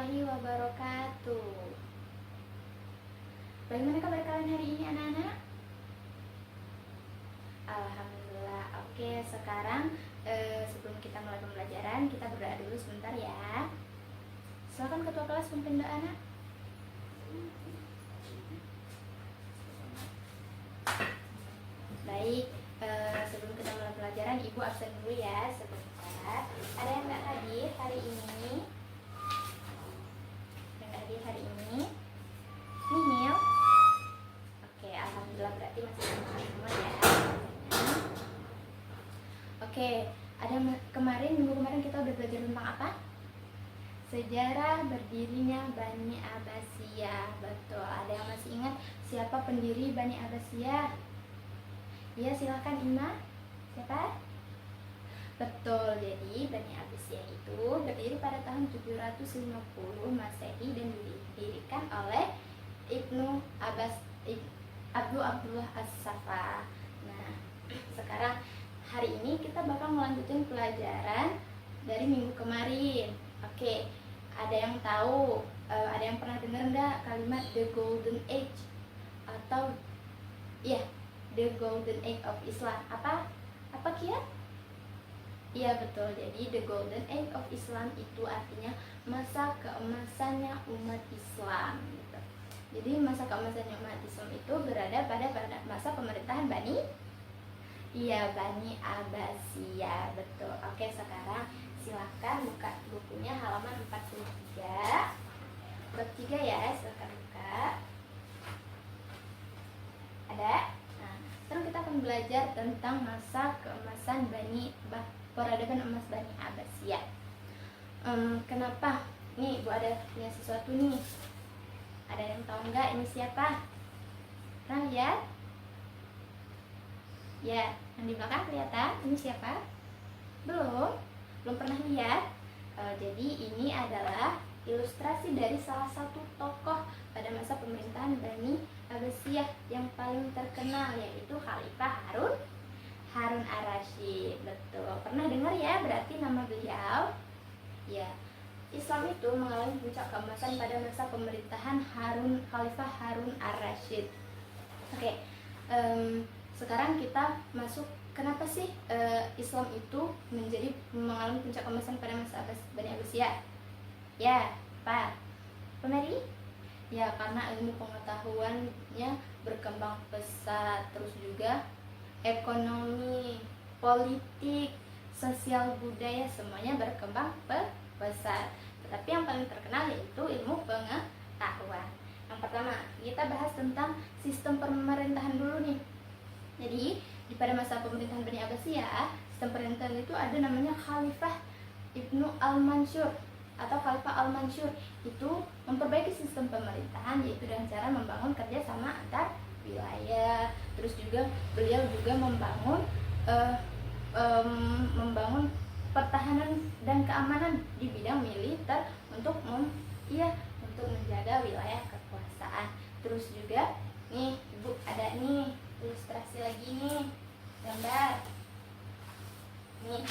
warahmatullahi wabarakatuh. Bagaimana kabar kalian hari ini anak-anak? Alhamdulillah. Oke, sekarang sebelum kita mulai pembelajaran, kita berdoa dulu sebentar ya. Silakan ketua kelas memimpin doa anak. Baik, sebelum kita mulai pelajaran, ibu absen dulu ya sebentar. Ada yang nggak hadir hari ini? Yang nggak hadir hari ini? Nihil? Oke, alhamdulillah berarti masih semua ya. Oke, ada minggu kemarin kita udah belajar tentang apa? Sejarah berdirinya Bani Abbasiyah. Betul. Ada yang masih ingat siapa pendiri Bani Abbasiyah? Ya, silakan Ima. Siapa? Betul. Jadi Bani Abbasiyah itu berdiri pada tahun 750 Masehi dan didirikan oleh Ibnu Abdullah As-Saffah. Nah, sekarang hari ini kita bakal melanjutin pelajaran dari minggu kemarin. Oke, ada yang tahu, ada yang pernah dengar nggak kalimat The Golden Age atau ya The Golden Age of Islam? Apa Kia? Iya betul. Jadi The Golden Age of Islam itu artinya masa keemasannya umat Islam. Gitu. Jadi masa keemasannya umat Islam itu berada pada masa pemerintahan Bani Abbasiyah. Betul. Oke, sekarang silakan buka bukunya halaman 43. Bab 3 ya, silakan buka. Ada? Nah, sekarang kita akan belajar tentang masa keemasan peradaban emas Bani Abbasiyah. Kenapa? Nih, Bu ada punya sesuatu nih. Ada yang tahu nggak ini siapa? Pernah lihat? Ya, yang di belakang kelihatan. Ini siapa? Belum pernah lihat. Jadi ini adalah ilustrasi dari salah satu tokoh pada masa pemerintahan Bani Abbasiyah yang paling terkenal, yaitu Khalifah Harun Ar-Rasyid. Betul. Pernah dengar ya berarti nama beliau? Ya. Islam itu mengalami puncak keemasan pada masa pemerintahan Khalifah Harun Ar-Rasyid. Oke. Sekarang kita masuk. Kenapa sih Islam itu mengalami puncak keemasan pada masa Bani Abbasiyah? Ya, Pak Pemeri? Ya, karena ilmu pengetahuannya berkembang pesat, terus juga ekonomi, politik, sosial, budaya semuanya berkembang pesat. Tetapi yang paling terkenal yaitu ilmu pengetahuan. Yang pertama, kita bahas tentang sistem pemerintahan dulu nih. Jadi pada masa pemerintahan Bani Abbasiyah, sistem pemerintahan itu ada namanya Khalifah Ibnu Al-Mansur atau Khalifah Al-Mansur. Itu memperbaiki sistem pemerintahan yaitu dengan cara membangun kerjasama antar wilayah. Terus juga beliau juga membangun pertahanan dan keamanan di bidang militer untuk menjaga wilayah kekuasaan. Terus juga nih Ibu ada nih ilustrasi lagi nih, gambar nih.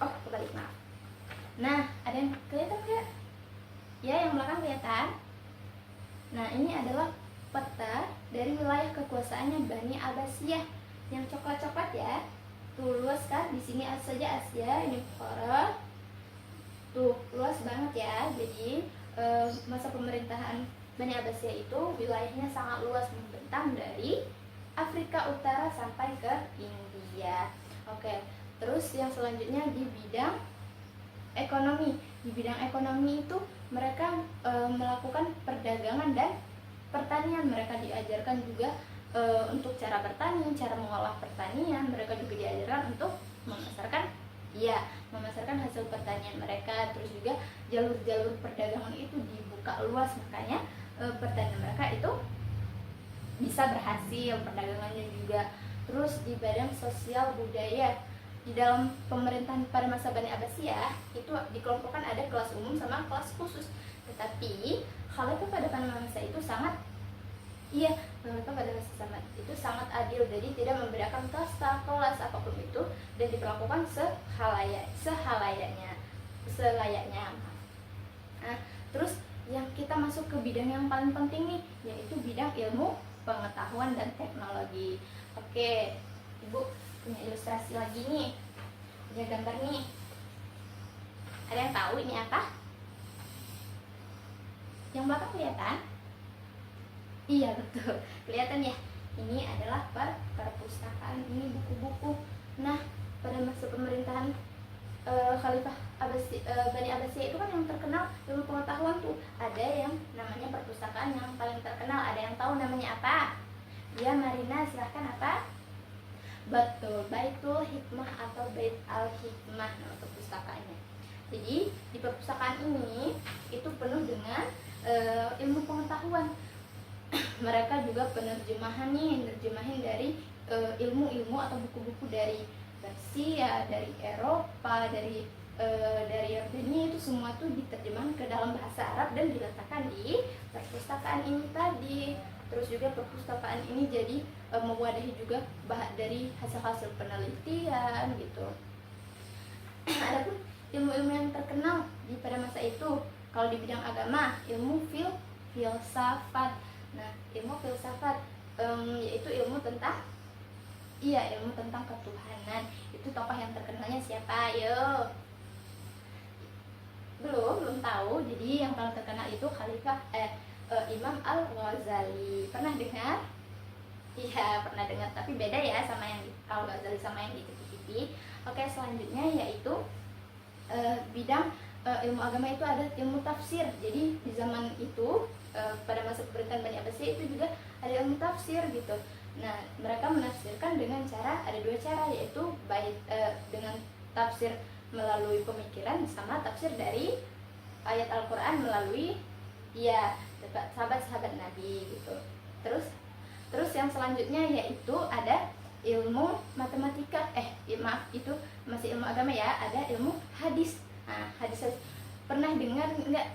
Oh, kebalik, maaf. Nah, ada yang kelihatan nggak? Ya, yang belakang kelihatan. Nah, ini adalah peta dari wilayah kekuasaannya Bani Abbasiyah yang coklat-coklat ya. Tuh luas kan? Di sini saja Asia, ini Bukhara. Tuh luas banget ya. Jadi masa pemerintahan Bani Abbasiyah itu wilayahnya sangat luas, membentang dari Afrika Utara sampai ke India. Oke, terus yang selanjutnya di bidang ekonomi. Di bidang ekonomi itu mereka melakukan perdagangan dan pertanian. Mereka diajarkan juga untuk cara bertani, cara mengolah pertanian. Mereka juga diajarkan untuk memasarkan hasil pertanian mereka. Terus juga jalur-jalur perdagangan itu dibuka luas, makanya pertanian mereka itu bisa berhasil, perdagangannya juga. Terus di bidang sosial budaya, di dalam pemerintahan pada masa Bani Abbasiyah itu dikelompokkan ada kelas umum sama kelas khusus. Tetapi Khalifah pada masa itu sangat sangat adil, jadi tidak membedakan kasta, kelas apapun itu, dan diperlakukan selayaknya. Nah, terus yang kita masuk ke bidang yang paling penting nih, yaitu bidang ilmu pengetahuan dan teknologi. Oke, Ibu punya ilustrasi lagi nih, punya gambar nih. Ada yang tahu ini apa? Yang belakang kelihatan? Iya betul, kelihatan ya. Ini adalah perpustakaan, ini buku-buku. Nah, pada masa pemerintahan Khalifah Bani Abbasiyah itu kan yang terkenal ilmu pengetahuan tuh. Ada yang namanya perpustakaan yang paling terkenal. Ada yang tahu namanya apa? Ya Marina, silahkan apa? Betul, Baitul Hikmah atau Bait Al-Hikmah nama perpustakaannya. Jadi di perpustakaan ini itu penuh dengan ilmu pengetahuan. Mereka juga penerjemahan nih, nerjemahin dari ilmu-ilmu atau buku-buku dari Persia, dari Eropa, dari Yordania, itu semua tuh diterjemahkan ke dalam bahasa Arab dan diletakkan di perpustakaan ini tadi. Terus juga perpustakaan ini jadi mewadahi juga dari hasil-hasil penelitian gitu. Adapun ilmu-ilmu yang terkenal pada masa itu, kalau di bidang agama, ilmu filsafat. Nah, ilmu filsafat yaitu ilmu tentang ilmu tentang ketuhanan. Itu tokoh yang terkenalnya siapa? Ayo. Belum tahu. Jadi yang paling terkenal itu Khalifah Imam Al-Ghazali. Pernah dengar? Iya, pernah dengar, tapi beda ya sama yang Al-Ghazali sama yang di TV. Oke, selanjutnya yaitu bidang ilmu agama itu ada ilmu tafsir. Jadi di zaman itu pada masa pemerintahan Bani Abbasiyah itu juga ada ilmu tafsir gitu. Nah, mereka menafsirkan dengan cara, ada dua cara, yaitu baik dengan tafsir melalui pemikiran sama tafsir dari ayat Al-Quran melalui sahabat-sahabat Nabi gitu. Terus yang selanjutnya yaitu ada ilmu matematika. Maaf, itu masih ilmu agama ya. Ada ilmu hadis. Nah, hadis pernah dengar enggak?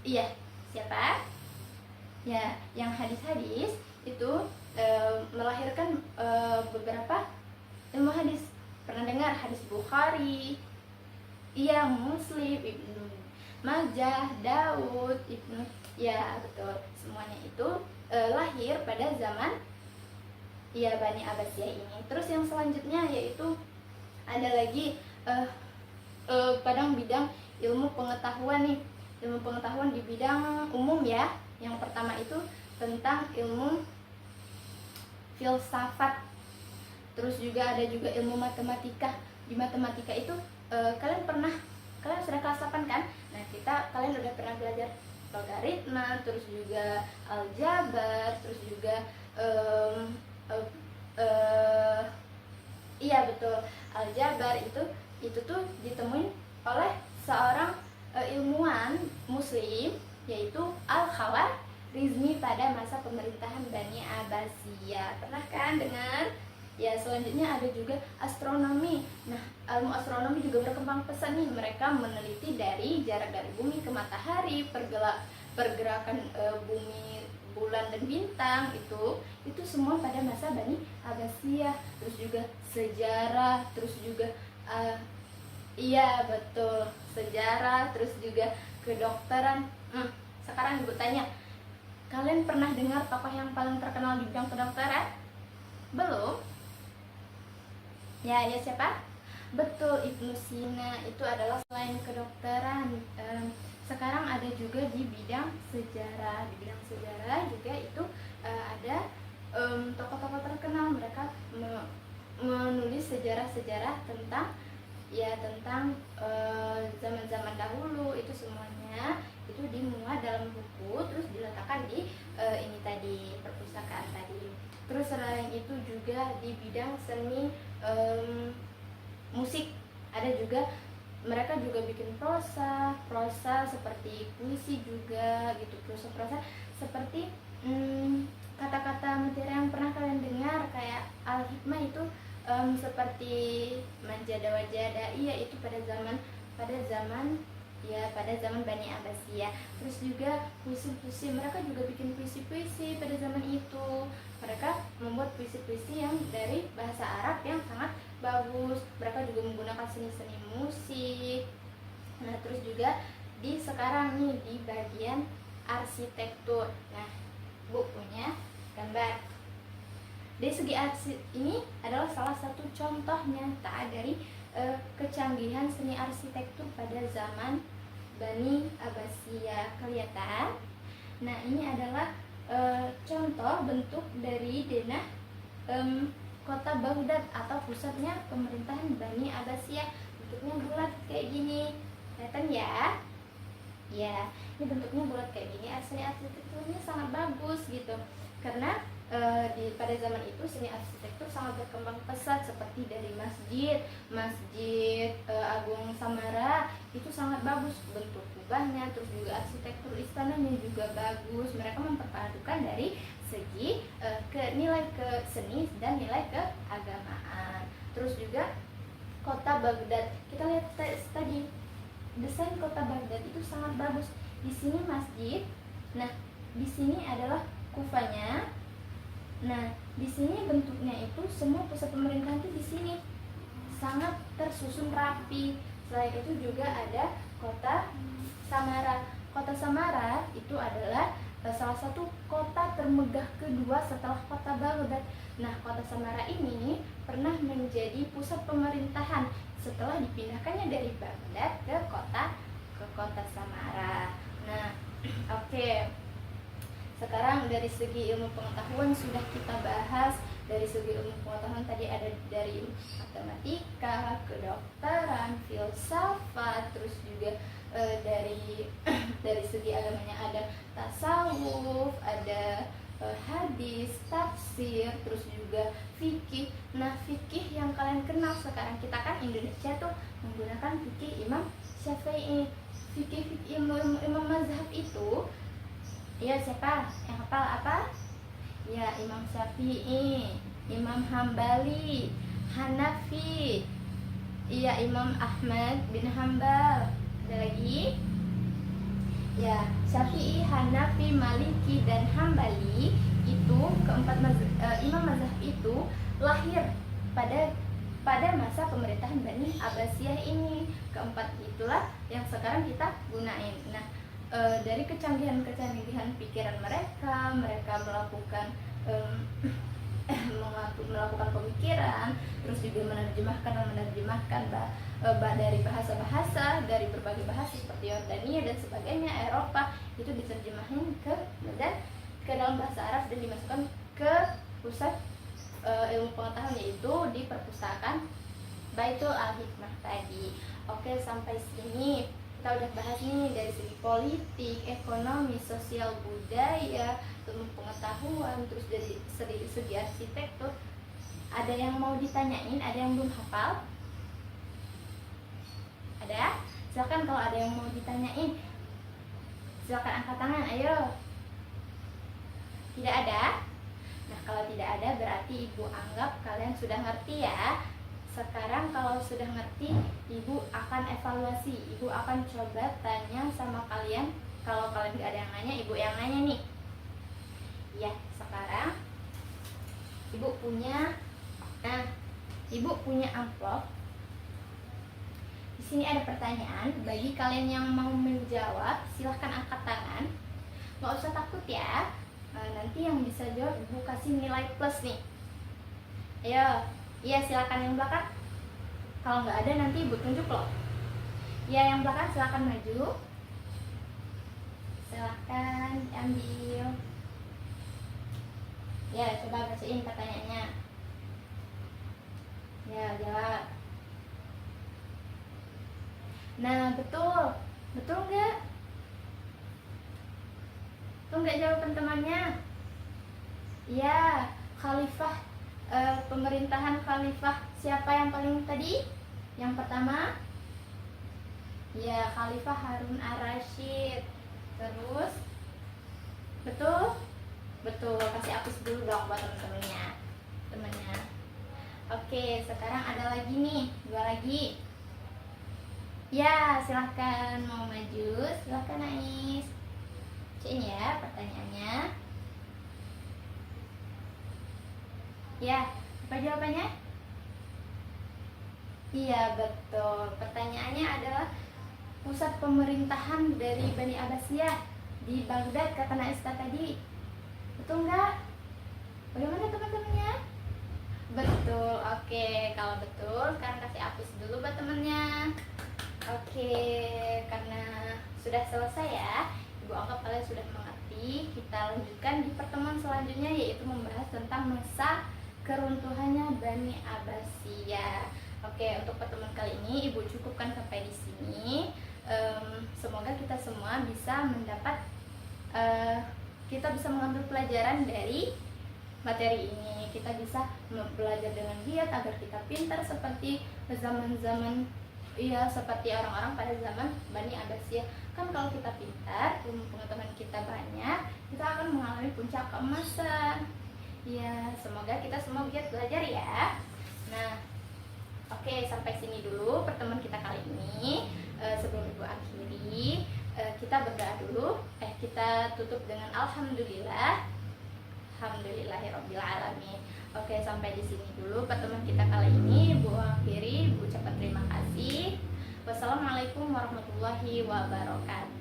Iya, siapa? Ya, yang hadis-hadis itu melahirkan beberapa ilmu hadis. Pernah dengar hadis Bukhari, iya, Muslim, Ibnu Majah, Daud, Ibnu, ya betul. Semuanya itu lahir pada zaman Bani Abbasiyah ini. Terus yang selanjutnya yaitu ada lagi pada bidang ilmu pengetahuan nih. Ilmu pengetahuan di bidang umum ya. Yang pertama itu tentang ilmu filsafat. Terus juga ada juga ilmu matematika. Di matematika itu kalian sudah kelas 8 kan? Nah, kalian udah pernah belajar logaritma, terus juga aljabar, terus juga iya betul, aljabar itu tuh ditemuin oleh seorang ilmuwan muslim, yaitu Al-Khawarizmi pada masa pemerintahan Bani Abbasiyah. Pernah kan dengar? Ya, selanjutnya ada juga astronomi. Nah, ilmu astronomi juga berkembang pesat nih. Mereka meneliti dari jarak dari bumi ke matahari, pergerakan bumi, bulan dan bintang, itu semua pada masa Bani Abbasiyah. Terus juga sejarah, terus juga iya betul, sejarah, terus juga kedokteran. Sekarang Ibu tanya, kalian pernah dengar tokoh yang paling terkenal di bidang kedokteran? Belum? Ya siapa? Betul, Ibnu Sina. Itu adalah selain kedokteran. Sekarang ada juga di bidang sejarah. Di bidang sejarah juga itu ada tokoh-tokoh terkenal. Mereka menulis sejarah-sejarah tentang zaman-zaman dahulu. Itu semuanya itu dimuat dalam buku, terus diletakkan di ini tadi, perpustakaan tadi. Terus selain itu juga di bidang seni musik ada juga, mereka juga bikin prosa seperti puisi juga gitu. Prosa seperti kata-kata mutiara yang pernah kalian dengar kayak Al-Hikmah itu seperti manjada wajada, iya itu pada zaman Bani Abbasiyah. Terus juga puisi-puisi, mereka juga bikin puisi-puisi pada zaman itu. Mereka membuat puisi-puisi yang dari bahasa Arab yang sangat bagus. Mereka juga menggunakan seni-seni musik. Nah, terus juga di sekarang nih di bagian arsitektur. Nah, Bu punya gambar. Dari segi ini adalah salah satu contoh nyata dari kecanggihan seni arsitektur pada zaman Bani Abbasiyah. Kelihatan? Nah, ini adalah contoh bentuk dari denah kota Baghdad atau pusatnya pemerintahan Bani Abbasiyah. Bentuknya bulat kayak gini. Kelihatan ya? Ya, ini bentuknya bulat kayak gini. Seni arsitekturnya sangat bagus gitu. Karena pada zaman itu seni arsitektur sangat berkembang pesat, seperti dari Masjid Agung Samara itu sangat bagus bentuk kubahnya, terus juga arsitektur istananya juga bagus. Mereka memperpadukan dari segi nilai ke seni dan nilai keagamaan. Terus juga kota Baghdad, kita lihat tadi desain kota Baghdad itu sangat bagus. Di sini masjid, nah di sini adalah kufanya. Nah, di sini bentuknya itu semua pusat pemerintahan itu di sini sangat tersusun rapi. Selain itu juga ada kota Samara. Kota Samara itu adalah salah satu kota termegah kedua setelah kota Baghdad. Nah, kota Samara ini pernah menjadi pusat pemerintahan setelah dipindahkannya dari Baghdad ke kota Samara. Nah, oke. Sekarang dari segi ilmu pengetahuan sudah kita bahas. Dari segi ilmu pengetahuan tadi ada dari matematika, kedokteran, filsafat, terus juga dari segi agamanya ada tasawuf, ada hadis, tafsir, terus juga fikih. Nah, fikih yang kalian kenal sekarang, kita kan Indonesia tuh menggunakan fikih Imam Syafi'i. Fikih Imam mazhab itu, ya siapa yang hafal apa? Ya, Imam Syafi'i, Imam Hambali, Hanafi, iya Imam Ahmad bin Hambal. Ada lagi? Ya, Syafi'i, Hanafi, Maliki, dan Hambali itu keempat imam mazhab itu lahir pada masa pemerintahan Bani Abbasiyah ini. Keempat itulah yang sekarang kita gunain. Nah, dari kecanggihan pikiran mereka melakukan melakukan pemikiran, terus juga menerjemahkan dari bahasa-bahasa dari berbagai bahasa seperti Yordania dan sebagainya, Eropa, itu diterjemahin ke dalam bahasa Arab dan dimasukkan ke pusat ilmu pengetahuan, yaitu di perpustakaan Baitul Al-Hikmah tadi. Oke, sampai sini kita udah bahas nih dari segi politik, ekonomi, sosial, budaya, ilmu pengetahuan, terus dari segi arsitektur. Ada yang mau ditanyain? Ada yang belum hafal? Ada? Silakan kalau ada yang mau ditanyain. Silakan angkat tangan, ayo. Tidak ada? Nah, kalau tidak ada berarti Ibu anggap kalian sudah ngerti ya. Sekarang kalau sudah ngerti, Ibu akan evaluasi. Ibu akan coba tanya sama kalian. Kalau kalian gak ada yang nanya, Ibu yang nanya nih. Ya, sekarang Ibu punya amplop. Di sini ada pertanyaan. Bagi kalian yang mau menjawab, silahkan angkat tangan. Gak usah takut ya. Nanti yang bisa jawab Ibu kasih nilai plus nih. Ayo. Iya, silakan yang belakang. Kalau nggak ada nanti Ibu tunjuk loh. Iya, yang belakang silakan maju. Silakan ambil. Ya, coba bacain pertanyaannya. Ya, jawab. Nah, betul. Betul nggak? Betul nggak jawaban temannya? Iya, khalifah. Pemerintahan khalifah siapa yang paling tadi? Yang pertama, ya Khalifah Harun ar-Rasyid. Terus, betul? Betul. Kasih hapus dulu dong buat temennya. Oke, sekarang ada lagi nih, 2 lagi. Ya, silahkan mau maju, silahkan Nais. Bacain ya pertanyaannya. Ya, apa jawabannya? Iya, betul. Pertanyaannya adalah pusat pemerintahan dari Bani Abbasiyah di Baghdad kata Naista tadi. Betul nggak? Bagaimana teman-temannya? Betul. Oke, kalau betul sekarang kasih hapus dulu buat temennya. Oke, karena sudah selesai ya, Ibu anggap kalian sudah mengerti. Kita lanjutkan di pertemuan selanjutnya, yaitu membahas tentang masa keruntuhannya Bani Abbasiyah. Oke, untuk pertemuan kali ini Ibu cukupkan sampai di sini. Semoga kita semua bisa mendapat kita bisa mengambil pelajaran dari materi ini. Kita bisa belajar dengan giat agar kita pintar seperti zaman-zaman seperti orang-orang pada zaman Bani Abbasiyah. Kan kalau kita pintar, ilmu pengetahuan kita banyak, kita akan mengalami puncak keemasan. Ya, semoga kita semua giat belajar ya. Nah, oke, sampai sini dulu pertemuan kita kali ini. Sebelum Ibu akhiri, kita berdoa dulu. Kita tutup dengan alhamdulillah. Alhamdulillahirabbil alamin. Oke, sampai di sini dulu pertemuan kita kali ini. Ibu akhiri, Ibu ucapkan terima kasih. Wassalamualaikum warahmatullahi wabarakatuh.